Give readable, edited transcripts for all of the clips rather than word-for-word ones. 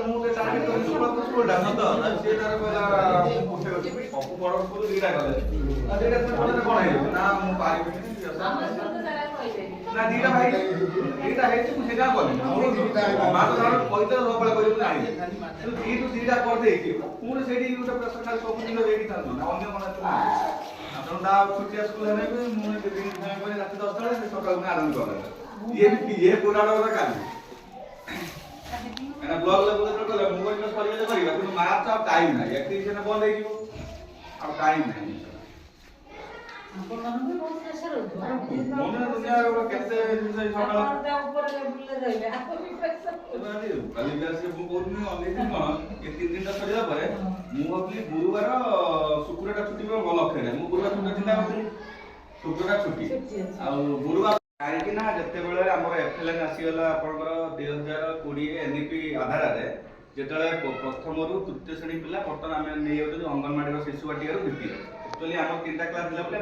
ମୁଁ ଟାର୍ଗେଟ କରି ସ୍କୁଲଟା ସତ ସେ ତାର କହିଲା କୋଠେ ଅଛି ସବୁ ବଡ଼ ସ୍କୁଲ ଦିଟା ଗଲେ ଆଉ ଦିଟା ସ୍କୁଲ କଣ ହେଇଯିବ ନା ମୁଁ ପାରିବିନି ନା ଦିଟା ଭାଇ ଦିଟା ହେଇଛି ମୁଁ ସେଇଟା କଲି ମା ତ ତାର ପଇସା ସବୁବେଳେ କରିବୁ ଜାଣିବି କିନ୍ତୁ ଦିଟା କରିଦେଇକି ପୁଣି ସେଇଠି ଗୋଟେ ପ୍ରେସର ଖାଲି ସବୁ ଦିନ ରେଡି ଥାନ୍ତୁ ନା ଅନ୍ୟ କ'ଣ ଆପଣ ତା ଛୋଟିଆ ସ୍କୁଲ ହେଲେ ବି ମୁଁ ରାତି 10ଟା ବେଳେ ସକାଳୁ ଆରମ୍ଭ କଲେ ଇଏ ପୁରାଣ କଥା କାଲି ବ୍ଲକ ଲେଭେଲ କଲେ ମୁଁ କହିଲି ସରିଗଲେ କରିବା କିନ୍ତୁ ମାର୍ଚ୍ଚ ଆଉ ଟାଇମ୍ ନାହିଁ ଏକ୍ଟିଭିଜନ ବନ୍ଦ ହେଇଯିବ ଆଉ ଟାଇମ୍ ନାହିଁ ମନେ ଦୁନିଆ କେତେ ଜିନିଷ ସକାଳ କାଲି ମୁଁ କହୁଥିଲି ଅନେକ କ'ଣ ଏ 3 ଦିନଟା ସରିଲା ପରେ ମୁଁ ଭାବିଲି ଗୁରୁବାର ଶୁକ୍ରଟା ଛୁଟି ଭଲ ଅକ୍ଷରେ ମୁଁ ଗୁରୁବାର ଛୁଟି ଚିନ୍ତା କରୁଥିଲି ଶୁକ୍ରଟା ଛୁଟି ଆଉ ଗୁରୁବାର କାହିଁକି ନା ଯେତେବେଳେ ଆମର ଏଫଏଲଏନ୍ ଆସିଗଲା ଆପଣଙ୍କର 2020 ଏନ୍ଇପି ଆଧାରରେ ଯେତେବେଳେ ପ୍ରଥମରୁ ତୃତୀୟ ଶ୍ରେଣୀ ପିଲା ବର୍ତ୍ତମାନ ଆମେ ନେଇଯାଉଛନ୍ତି ଅଙ୍ଗନବାଡ଼ିର ଶିଶୁ ବାଟିକାରୁ ଦ୍ୱିତୀୟ ଆକ୍ଚୁଆଲି ଆମର 3ଟା କ୍ଲାସ୍ ଥିଲା ବୋଲି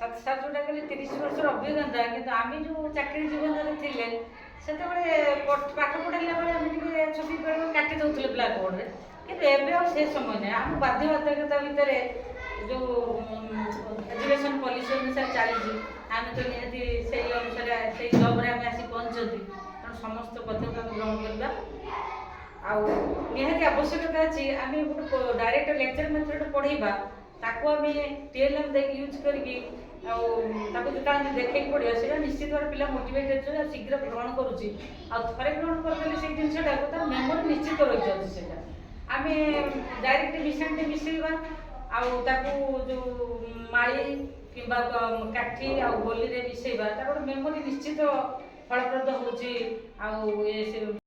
ଆମେ ଯୋଉଟା କହିଲେ 30 ବର୍ଷର ଅଭିଜ୍ଞତା କିନ୍ତୁ ଆମେ ଯୋଉ ଚାକିରି ଜୀବନରେ ଥିଲେ ସେତେବେଳେ ପାଠ ପଢ଼ିଲା ବେଳେ ଆମେ ଟିକେ ଛୁଟି ବେଳେ କାଟି ଦେଉଥିଲେ ବ୍ଲାକ୍ ବୋର୍ଡରେ କିନ୍ତୁ ଏବେ ଆଉ ସେ ସମୟ ନାହିଁ ଆମ ବାଧ୍ୟବାଧକତା ଭିତରେ ଯୋଉ ଏଜୁକେସନ୍ ପଲିସି ଅନୁସାରେ ଚାଲିଛି ଆମେ ତ ନିହାତି ସେଇ ଅନୁସାରେ ସେଇ ଜବ୍ରେ ଆମେ ଆସି ପହଞ୍ଚନ୍ତି ତେଣୁ ସମସ୍ତ ପଦକ୍ଷେପ ଗ୍ରହଣ କରିବା ଆଉ ନିହାତି ଆବଶ୍ୟକତା ଅଛି ଆମେ ଗୋଟେ ଡାଇରେକ୍ଟ ଲେକ୍ଚର ମେଥଡ଼ ପଢ଼େଇବା ତାକୁ ଆମେ ଟିଏଲ୍ଏମ୍ ଦେଇକି ୟୁଜ୍ କରିକି ଆଉ ତାକୁ ଯେତେବେଳେ ଆମେ ଦେଖେଇକି ପଢ଼ିବା ସେଇଟା ନିଶ୍ଚିତ ଭାବରେ ପିଲା ମୋଟିଭେଟ୍ ହେଉଛନ୍ତି ଆଉ ଶୀଘ୍ର ଗ୍ରହଣ କରୁଛି ଆଉ ଥରେ ଗ୍ରହଣ କରିଦେଲେ ସେଇ ଜିନିଷଟାକୁ ତାର ମେମୋରି ନିଶ୍ଚିତ ରହିଯାଉଛି ସେଇଟା ଆମେ ଡାଇରେକ୍ଟ ମିଶାଣ୍ଟେ ମିଶାଇବା ଆଉ ତାକୁ ଯୋଉ ମାଳି କିମ୍ବା କାଠି ଆଉ ଗୋଲିରେ ମିଶାଇବା ତାର ଗୋଟେ ମେମୋରି ନିଶ୍ଚିତ ଫଳପ୍ରଦ ହେଉଛି ଆଉ